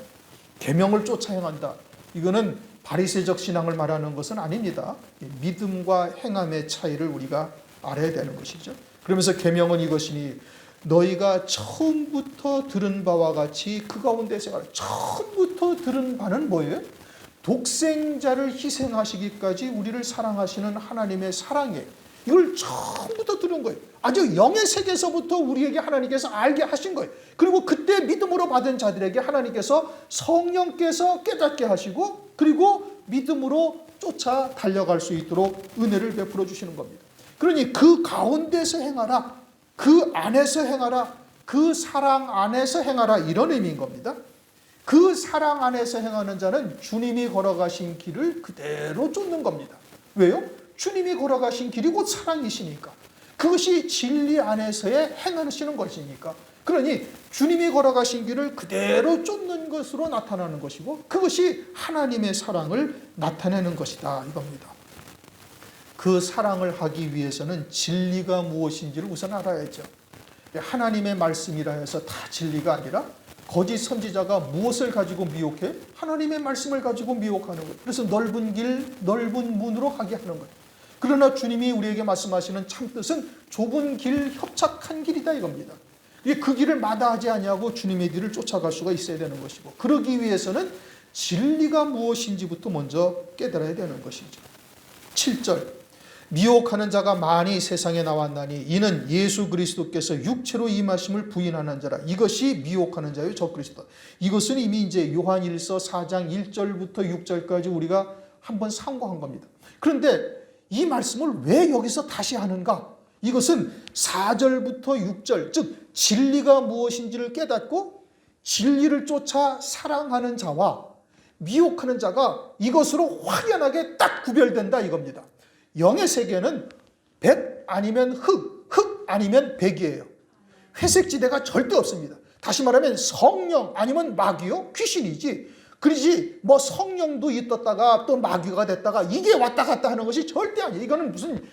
계명을 쫓아 행한다. 이거는 바리새적 신앙을 말하는 것은 아닙니다. 믿음과 행함의 차이를 우리가 알아야 되는 것이죠. 그러면서 계명은 이것이니 너희가 처음부터 들은 바와 같이 그 가운데 생활. 처음부터 들은 바는 뭐예요? 독생자를 희생하시기까지 우리를 사랑하시는 하나님의 사랑이에요. 이걸 처음부터 들은 거예요. 아주 영의 세계에서부터 우리에게 하나님께서 알게 하신 거예요. 그리고 그때 믿음으로 받은 자들에게 하나님께서 성령께서 깨닫게 하시고 그리고 믿음으로 쫓아 달려갈 수 있도록 은혜를 베풀어 주시는 겁니다. 그러니 그 가운데서 행하라, 그 안에서 행하라, 그 사랑 안에서 행하라, 이런 의미인 겁니다. 그 사랑 안에서 행하는 자는 주님이 걸어가신 길을 그대로 쫓는 겁니다. 왜요? 주님이 걸어가신 길이 곧 사랑이시니까. 그것이 진리 안에서의 행하시는 것이니까. 그러니 주님이 걸어가신 길을 그대로 쫓는 것으로 나타나는 것이고 그것이 하나님의 사랑을 나타내는 것이다, 이겁니다. 그 사랑을 하기 위해서는 진리가 무엇인지를 우선 알아야죠. 하나님의 말씀이라 해서 다 진리가 아니라 거짓 선지자가 무엇을 가지고 미혹해? 하나님의 말씀을 가지고 미혹하는 거예요. 그래서 넓은 길, 넓은 문으로 가게 하는 거예요. 그러나 주님이 우리에게 말씀하시는 참뜻은 좁은 길, 협착한 길이다, 이겁니다. 그 길을 마다하지 아니하고 주님의 길을 쫓아갈 수가 있어야 되는 것이고 그러기 위해서는 진리가 무엇인지부터 먼저 깨달아야 되는 것이죠. 7절, 미혹하는 자가 많이 세상에 나왔나니 이는 예수 그리스도께서 육체로 임하심을 부인하는 자라. 이것이 미혹하는 자요 적그리스도. 이것은 이미 이제 요한일서 4장 1절부터 6절까지 우리가 한번 상고한 겁니다. 그런데 이 말씀을 왜 여기서 다시 하는가? 이것은 4절부터 6절, 즉 진리가 무엇인지를 깨닫고 진리를 쫓아 사랑하는 자와 미혹하는 자가 이것으로 확연하게 딱 구별된다, 이겁니다. 영의 세계는 백 아니면 흑, 흑 아니면 백이에요. 회색 지대가 절대 없습니다. 다시 말하면 성령 아니면 마귀요, 귀신이지. 그러지 뭐 성령도 있었다가 또 마귀가 됐다가 이게 왔다 갔다 하는 것이 절대 아니에요. 이거는 무슨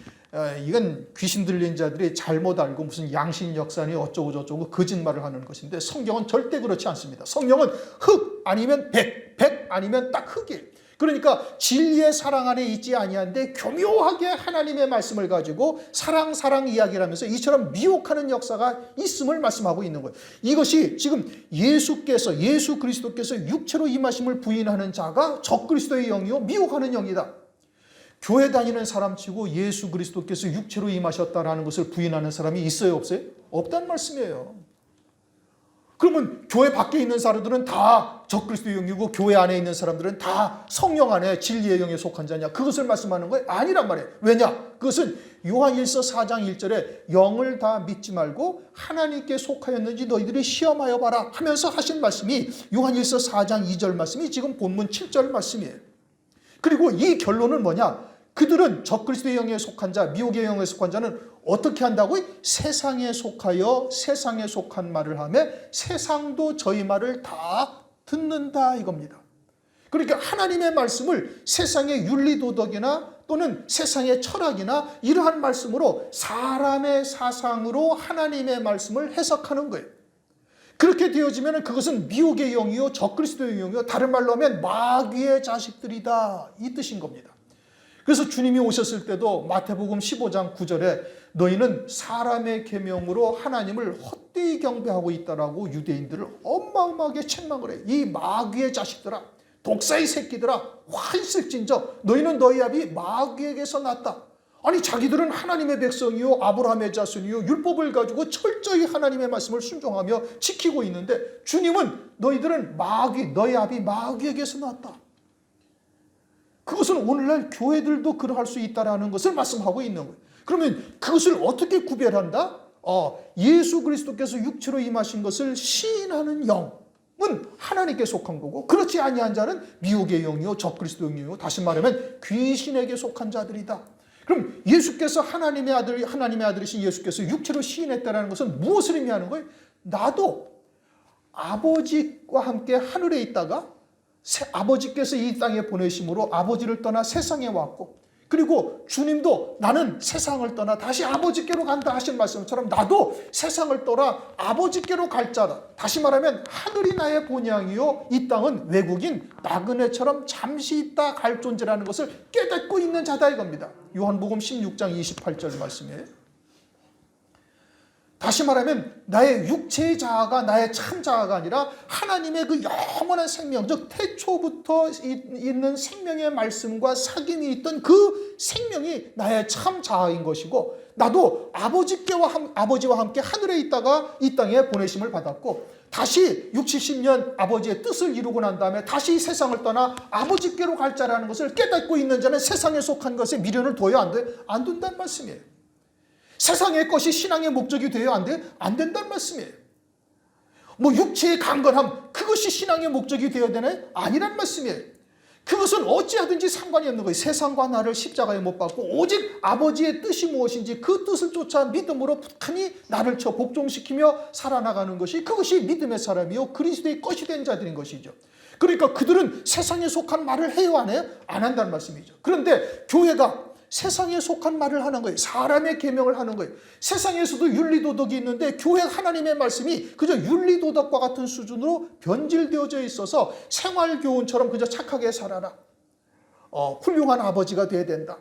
이건 귀신 들린 자들이 잘못 알고 무슨 양신 역사니 어쩌고 저쩌고 거짓말을 하는 것인데 성경은 절대 그렇지 않습니다. 성경은 흑 아니면 백, 백 아니면 딱 흑이에요. 그러니까 진리의 사랑 안에 있지 아니한데 교묘하게 하나님의 말씀을 가지고 사랑 이야기를 하면서 이처럼 미혹하는 역사가 있음을 말씀하고 있는 거예요. 이것이 지금 예수 그리스도께서 육체로 임하심을 부인하는 자가 적그리스도의 영이요 미혹하는 영이다. 교회 다니는 사람치고 예수 그리스도께서 육체로 임하셨다라는 것을 부인하는 사람이 있어요, 없어요? 없다는 말씀이에요. 그러면 교회 밖에 있는 사람들은 다 적그리스도의 영이고 교회 안에 있는 사람들은 다 성령 안에 진리의 영에 속한 자냐? 그것을 말씀하는 거예요? 아니란 말이에요. 왜냐? 그것은 요한일서 4장 1절에 영을 다 믿지 말고 하나님께 속하였는지 너희들이 시험하여 봐라 하면서 하신 말씀이 요한일서 4장 2절 말씀이 지금 본문 7절 말씀이에요. 그리고 이 결론은 뭐냐? 그들은 적그리스도의 영에 속한 자, 미혹의 영에 속한 자는 어떻게 한다고요? 세상에 속하여 세상에 속한 말을 하며 세상도 저희 말을 다 듣는다, 이겁니다. 그러니까 하나님의 말씀을 세상의 윤리도덕이나 또는 세상의 철학이나 이러한 말씀으로 사람의 사상으로 하나님의 말씀을 해석하는 거예요. 그렇게 되어지면 그것은 미혹의 영이요 적그리스도의 영이요 다른 말로 하면 마귀의 자식들이다, 이 뜻인 겁니다. 그래서 주님이 오셨을 때도 마태복음 15장 9절에 너희는 사람의 계명으로 하나님을 헛되이 경배하고 있다라고 유대인들을 어마어마하게 책망을 해. 이 마귀의 자식들아, 독사의 새끼들아, 환실진저 너희는 너희 아비 마귀에게서 났다. 아니 자기들은 하나님의 백성이요 아브라함의 자손이요 율법을 가지고 철저히 하나님의 말씀을 순종하며 지키고 있는데 주님은 너희들은 너희 아비 마귀에게서 났다. 그것은 오늘날 교회들도 그러할 수 있다는 것을 말씀하고 있는 거예요. 그러면 그것을 어떻게 구별한다? 예수 그리스도께서 육체로 임하신 것을 시인하는 영은 하나님께 속한 거고 그렇지 아니한 자는 미혹의 영이요 적그리스도의 영이요 다시 말하면 귀신에게 속한 자들이다. 그럼 예수께서 하나님의 아들이신 예수께서 육체로 시인했다는 것은 무엇을 의미하는 거예요? 나도 아버지와 함께 하늘에 있다가 아버지께서 이 땅에 보내심으로 아버지를 떠나 세상에 왔고 그리고 주님도 나는 세상을 떠나 다시 아버지께로 간다 하신 말씀처럼 나도 세상을 떠나 아버지께로 갈 자다. 다시 말하면 하늘이 나의 본향이요 이 땅은 외국인 나그네처럼 잠시 있다 갈 존재라는 것을 깨닫고 있는 자다, 이겁니다. 요한복음 16장 28절 말씀이에요. 다시 말하면 나의 육체의 자아가 나의 참 자아가 아니라 하나님의 그 영원한 생명, 즉 태초부터 있는 생명의 말씀과 사귐이 있던 그 생명이 나의 참 자아인 것이고, 나도 아버지와 함께 하늘에 있다가 이 땅에 보내심을 받았고, 다시 60, 70년 아버지의 뜻을 이루고 난 다음에 다시 세상을 떠나 아버지께로 갈 자라는 것을 깨닫고 있는 자는 세상에 속한 것에 미련을 둬야 안 돼? 안 둔다는 말씀이에요. 세상의 것이 신앙의 목적이 되어야 안 돼? 안 된다는 말씀이에요. 뭐 육체의 강건함, 그것이 신앙의 목적이 되어야 되나요? 아니란 말씀이에요. 그것은 어찌하든지 상관이 없는 거예요. 세상과 나를 십자가에 못 박고 오직 아버지의 뜻이 무엇인지 그 뜻을 쫓아 믿음으로 북한히 나를 복종시키며 살아나가는 것이, 그것이 믿음의 사람이요 그리스도의 것이 된 자들인 것이죠. 그러니까 그들은 세상에 속한 말을 해요, 안 해요? 안 한다는 말씀이죠. 그런데 교회가 세상에 속한 말을 하는 거예요. 사람의 계명을 하는 거예요. 세상에서도 윤리도덕이 있는데 교회 하나님의 말씀이 그저 윤리도덕과 같은 수준으로 변질되어져 있어서 생활교훈처럼 그저 착하게 살아라, 훌륭한 아버지가 돼야 된다,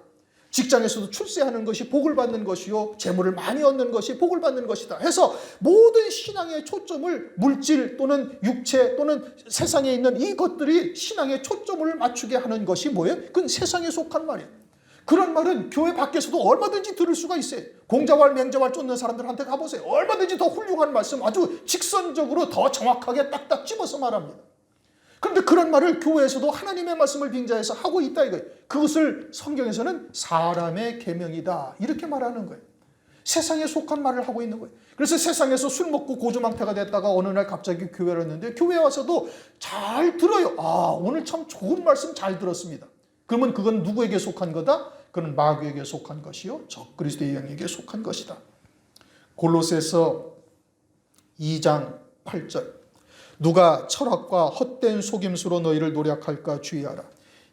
직장에서도 출세하는 것이 복을 받는 것이요 재물을 많이 얻는 것이 복을 받는 것이다 해서 모든 신앙의 초점을 물질 또는 육체 또는 세상에 있는 이것들이 신앙의 초점을 맞추게 하는 것이 뭐예요? 그건 세상에 속한 말이에요. 그런 말은 교회 밖에서도 얼마든지 들을 수가 있어요. 공자왈 맹자왈 쫓는 사람들한테 가보세요. 얼마든지 더 훌륭한 말씀 아주 직선적으로 더 정확하게 딱딱 집어서 말합니다. 그런데 그런 말을 교회에서도 하나님의 말씀을 빙자해서 하고 있다 이거예요. 그것을 성경에서는 사람의 계명이다 이렇게 말하는 거예요. 세상에 속한 말을 하고 있는 거예요. 그래서 세상에서 술 먹고 고주망태가 됐다가 어느 날 갑자기 교회를 왔는데 교회에 와서도 잘 들어요. 아, 오늘 참 좋은 말씀 잘 들었습니다. 그러면 그건 누구에게 속한 거다? 그건 마귀에게 속한 것이요 적그리스도의 영에게 속한 것이다. 골로새서 2장 8절, 누가 철학과 헛된 속임수로 너희를 노략할까 주의하라.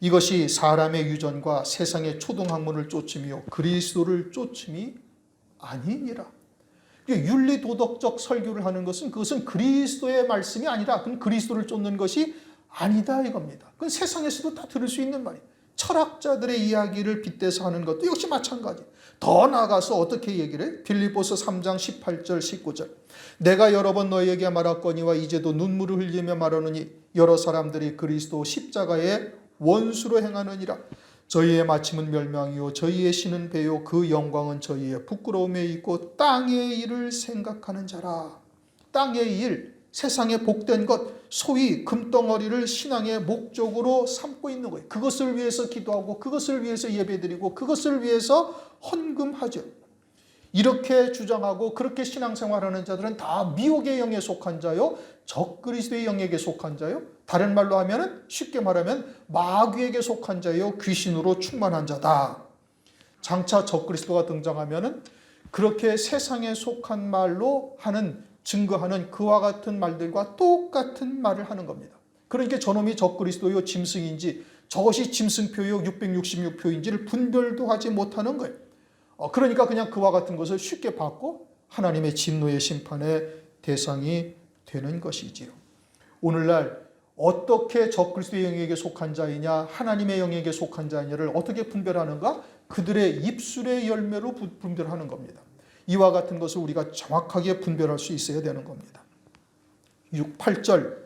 이것이 사람의 유전과 세상의 초등학문을 쫓음이요 그리스도를 쫓음이 아니니라. 윤리도덕적 설교를 하는 것은 그것은 그리스도의 말씀이 아니라 그건 그리스도를 쫓는 것이 아니다 이겁니다. 그건 세상에서도 다 들을 수 있는 말이에요. 철학자들의 이야기를 빗대서 하는 것도 역시 마찬가지. 더 나아가서 어떻게 얘기를 해? 빌립보서 3장 18절 19절, 내가 여러 번 너희에게 말했거니와 이제도 눈물을 흘리며 말하노니 여러 사람들이 그리스도 십자가의 원수로 행하느니라. 저희의 마침은 멸망이요 저희의 신은 배요 그 영광은 저희의 부끄러움에 있고 땅의 일을 생각하는 자라. 땅의 일, 세상에 복된 것, 소위 금덩어리를 신앙의 목적으로 삼고 있는 거예요. 그것을 위해서 기도하고 그것을 위해서 예배드리고 그것을 위해서 헌금하죠. 이렇게 주장하고 그렇게 신앙생활하는 자들은 다 미혹의 영에 속한 자요 적그리스도의 영에게 속한 자요, 다른 말로 하면 쉽게 말하면 마귀에게 속한 자요 귀신으로 충만한 자다. 장차 적그리스도가 등장하면 그렇게 세상에 속한 말로 하는 증거하는 그와 같은 말들과 똑같은 말을 하는 겁니다. 그러니까 저놈이 적그리스도요 짐승인지 저것이 짐승표요 666표인지를 분별도 하지 못하는 거예요. 그러니까 그냥 그와 같은 것을 쉽게 받고 하나님의 진노의 심판의 대상이 되는 것이지요. 오늘날 어떻게 적그리스도의 영에게 속한 자이냐 하나님의 영에게 속한 자이냐를 어떻게 분별하는가? 그들의 입술의 열매로 분별하는 겁니다. 이와 같은 것을 우리가 정확하게 분별할 수 있어야 되는 겁니다. 8절,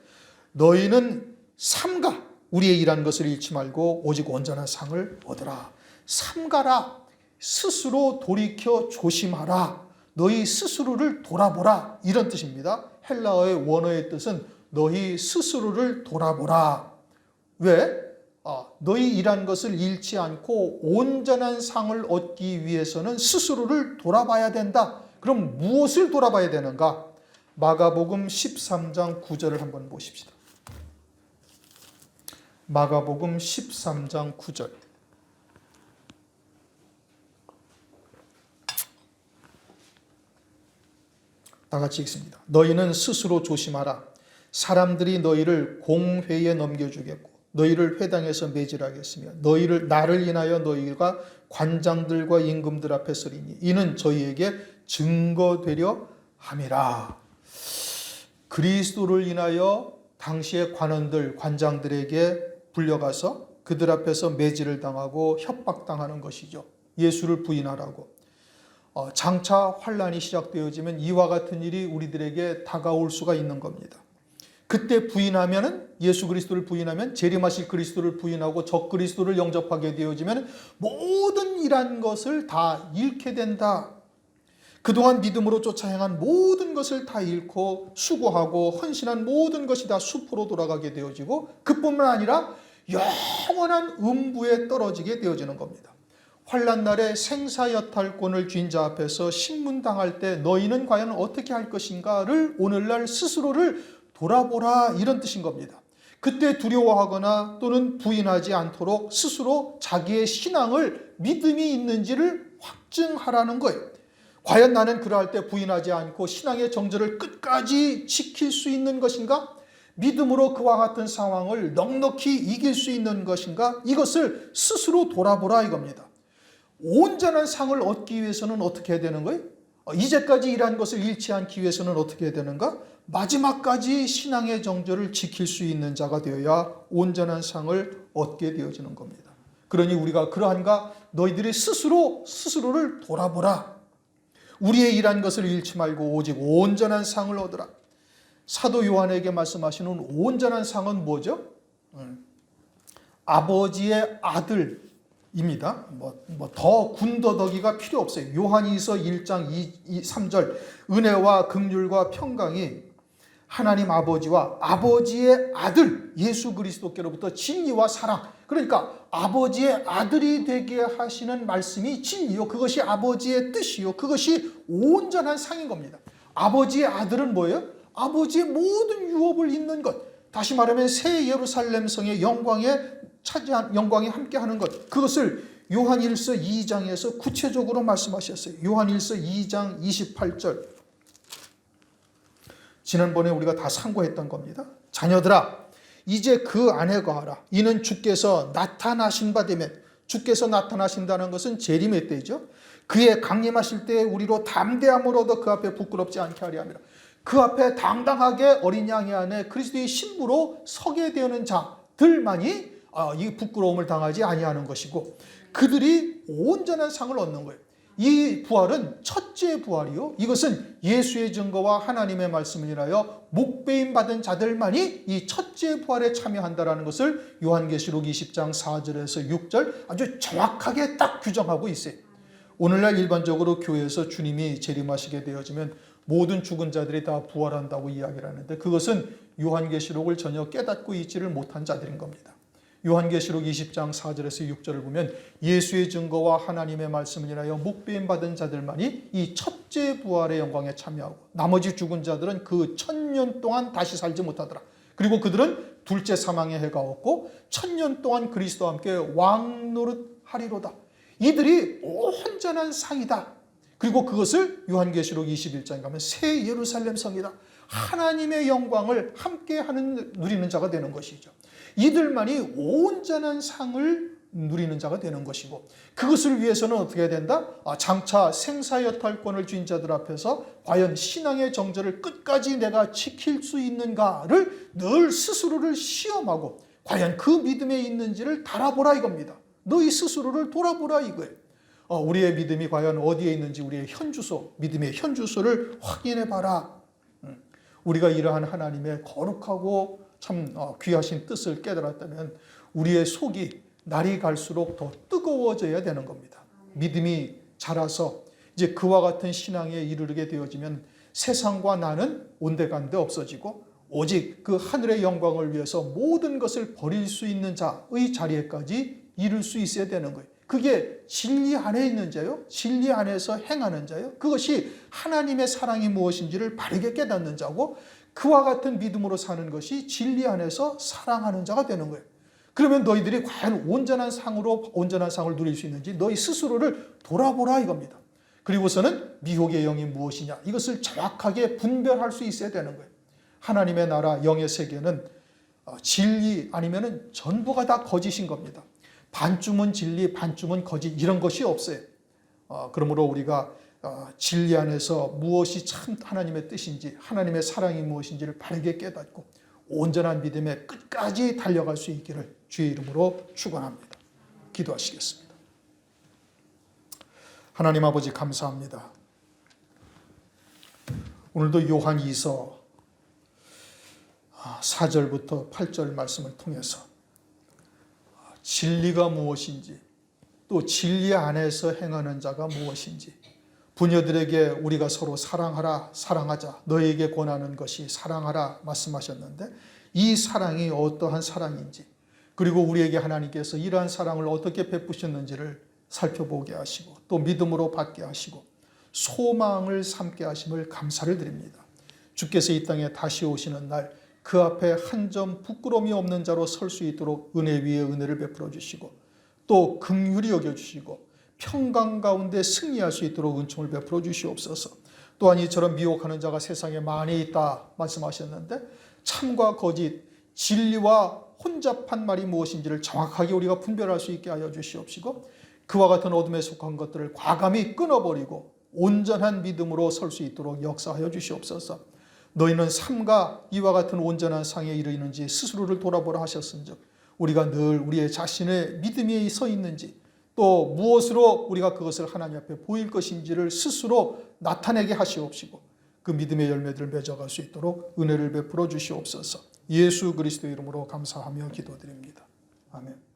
너희는 삼가 우리의 일한 것을 잃지 말고 오직 온전한 상을 얻으라. 삼가라, 스스로 돌이켜 조심하라, 너희 스스로를 돌아보라 이런 뜻입니다. 헬라어의 원어의 뜻은 너희 스스로를 돌아보라. 왜? 너희 일한 것을 잃지 않고 온전한 상을 얻기 위해서는 스스로를 돌아봐야 된다. 그럼 무엇을 돌아봐야 되는가? 마가복음 13장 9절을 한번 보십시다. 마가복음 13장 9절. 다 같이 읽습니다. 너희는 스스로 조심하라. 사람들이 너희를 공회에 넘겨주겠고 너희를 회당에서 매질하겠으며 나를 인하여 너희가 관장들과 임금들 앞에 서리니 이는 저희에게 증거되려 함이라. 그리스도를 인하여 당시의 관원들, 관장들에게 불려가서 그들 앞에서 매질을 당하고 협박당하는 것이죠. 예수를 부인하라고. 장차 환란이 시작되어지면 이와 같은 일이 우리들에게 다가올 수가 있는 겁니다. 그때 부인하면은, 예수 그리스도를 부인하면, 재림하실 그리스도를 부인하고 적 그리스도를 영접하게 되어지면 모든 이러한 것을 다 잃게 된다. 그동안 믿음으로 쫓아 행한 모든 것을 다 잃고 수고하고 헌신한 모든 것이 다 수포로 돌아가게 되어지고, 그뿐만 아니라 영원한 음부에 떨어지게 되어지는 겁니다. 환난날에 생사여탈권을 쥔 자 앞에서 신문당할 때 너희는 과연 어떻게 할 것인가를 오늘날 스스로를 돌아보라, 이런 뜻인 겁니다. 그때 두려워하거나 또는 부인하지 않도록 스스로 자기의 신앙을, 믿음이 있는지를 확증하라는 거예요. 과연 나는 그러할 때 부인하지 않고 신앙의 정절을 끝까지 지킬 수 있는 것인가? 믿음으로 그와 같은 상황을 넉넉히 이길 수 있는 것인가? 이것을 스스로 돌아보라 이겁니다. 온전한 상을 얻기 위해서는 어떻게 해야 되는 거예요? 이제까지 일한 것을 잃지 않기 위해서는 어떻게 해야 되는가? 마지막까지 신앙의 정절을 지킬 수 있는 자가 되어야 온전한 상을 얻게 되어지는 겁니다. 그러니 우리가 그러한가? 너희들이 스스로를 돌아보라. 우리의 일한 것을 잃지 말고 오직 온전한 상을 얻으라. 사도 요한에게 말씀하시는 온전한 상은 뭐죠? 아버지의 아들입니다. 더 군더더기가 필요 없어요. 요한이서 1장 3절 은혜와 긍휼과 평강이 하나님 아버지와 아버지의 아들 예수 그리스도께로부터 진리와 사랑, 그러니까 아버지의 아들이 되게 하시는 말씀이 진리요, 그것이 아버지의 뜻이요, 그것이 온전한 상인 겁니다. 아버지의 아들은 뭐예요? 아버지의 모든 유업을 잇는 것, 다시 말하면 새 예루살렘 성의 영광에 함께하는 것, 그것을 요한일서 2장에서 구체적으로 말씀하셨어요. 요한일서 2장 28절, 지난번에 우리가 다 상고했던 겁니다. 자녀들아, 이제 그 안에 거하라. 이는 주께서 나타나신 바 되면, 주께서 나타나신다는 것은 재림의 때죠. 그의 강림하실 때에 우리로 담대함을 얻어 그 앞에 부끄럽지 않게 하려 함이라. 그 앞에 당당하게 어린 양의 안에 그리스도의 신부로 서게 되는 자들만이 이 부끄러움을 당하지 아니하는 것이고, 그들이 온전한 상을 얻는 거예요. 이 부활은 첫째 부활이요, 이것은 예수의 증거와 하나님의 말씀을 인하여 목배임 받은 자들만이 이 첫째 부활에 참여한다라는 것을 요한계시록 20장 4절에서 6절 아주 정확하게 딱 규정하고 있어요. 오늘날 일반적으로 교회에서 주님이 재림하시게 되어지면 모든 죽은 자들이 다 부활한다고 이야기를 하는데, 그것은 요한계시록을 전혀 깨닫고 있지를 못한 자들인 겁니다. 요한계시록 20장 4절에서 6절을 보면 예수의 증거와 하나님의 말씀을 인하여 목배임 받은 자들만이 이 첫째 부활의 영광에 참여하고, 나머지 죽은 자들은 그 1000년 동안 다시 살지 못하더라. 그리고 그들은 둘째 사망의 해가 없고 1000년 동안 그리스도와 함께 왕노릇하리로다. 이들이 온전한 상이다. 그리고 그것을 요한계시록 21장에 가면 새 예루살렘 성이다. 하나님의 영광을 함께 누리는 자가 되는 것이죠. 이들만이 온전한 상을 누리는 자가 되는 것이고, 그것을 위해서는 어떻게 해야 된다? 장차 생사여탈권을 쥔 자들 앞에서 과연 신앙의 정절을 끝까지 내가 지킬 수 있는가를 늘 스스로를 시험하고, 과연 그 믿음에 있는지를 달아보라 이겁니다. 너희 스스로를 돌아보라 이거예요. 우리의 믿음이 과연 어디에 있는지 우리의 현주소, 믿음의 현주소를 확인해 봐라. 우리가 이러한 하나님의 거룩하고 참 귀하신 뜻을 깨달았다면 우리의 속이 날이 갈수록 더 뜨거워져야 되는 겁니다. 믿음이 자라서 이제 그와 같은 신앙에 이르게 되어지면 세상과 나는 온데간데 없어지고, 오직 그 하늘의 영광을 위해서 모든 것을 버릴 수 있는 자의 자리에까지 이룰 수 있어야 되는 거예요. 그게 진리 안에 있는 자요, 진리 안에서 행하는 자요, 그것이 하나님의 사랑이 무엇인지를 바르게 깨닫는 자고, 그와 같은 믿음으로 사는 것이 진리 안에서 사랑하는 자가 되는 거예요. 그러면 너희들이 과연 온전한 상을 누릴 수 있는지 너희 스스로를 돌아보라 이겁니다. 그리고서는 미혹의 영이 무엇이냐, 이것을 정확하게 분별할 수 있어야 되는 거예요. 하나님의 나라 영의 세계는 진리 아니면 전부가 다 거짓인 겁니다. 반쯤은 진리, 반쯤은 거짓, 이런 것이 없어요. 그러므로 우리가 진리 안에서 무엇이 참 하나님의 뜻인지, 하나님의 사랑이 무엇인지를 바르게 깨닫고 온전한 믿음의 끝까지 달려갈 수 있기를 주의 이름으로 축원합니다. 기도하시겠습니다. 하나님 아버지 감사합니다. 오늘도 요한 2서 4절부터 8절 말씀을 통해서 진리가 무엇인지, 또 진리 안에서 행하는 자가 무엇인지, 부녀들에게 우리가 서로 사랑하라, 사랑하자, 너에게 권하는 것이 사랑하라 말씀하셨는데, 이 사랑이 어떠한 사랑인지, 그리고 우리에게 하나님께서 이러한 사랑을 어떻게 베푸셨는지를 살펴보게 하시고, 또 믿음으로 받게 하시고 소망을 삼게 하심을 감사를 드립니다. 주께서 이 땅에 다시 오시는 날 그 앞에 한 점 부끄러움이 없는 자로 설 수 있도록 은혜 위에 은혜를 베풀어 주시고, 또 긍휼히 여겨주시고 평강 가운데 승리할 수 있도록 은총을 베풀어 주시옵소서. 또한 이처럼 미혹하는 자가 세상에 많이 있다 말씀하셨는데, 참과 거짓, 진리와 혼잡한 말이 무엇인지를 정확하게 우리가 분별할 수 있게 하여 주시옵시고, 그와 같은 어둠에 속한 것들을 과감히 끊어버리고 온전한 믿음으로 설 수 있도록 역사하여 주시옵소서. 너희는 삼가 이와 같은 온전한 상에 이르는지 스스로를 돌아보라 하셨은즉, 우리가 늘 우리의 자신의 믿음이 서 있는지, 또 무엇으로 우리가 그것을 하나님 앞에 보일 것인지를 스스로 나타내게 하시옵시고, 그 믿음의 열매들을 맺어갈 수 있도록 은혜를 베풀어 주시옵소서. 예수 그리스도의 이름으로 감사하며 기도드립니다. 아멘.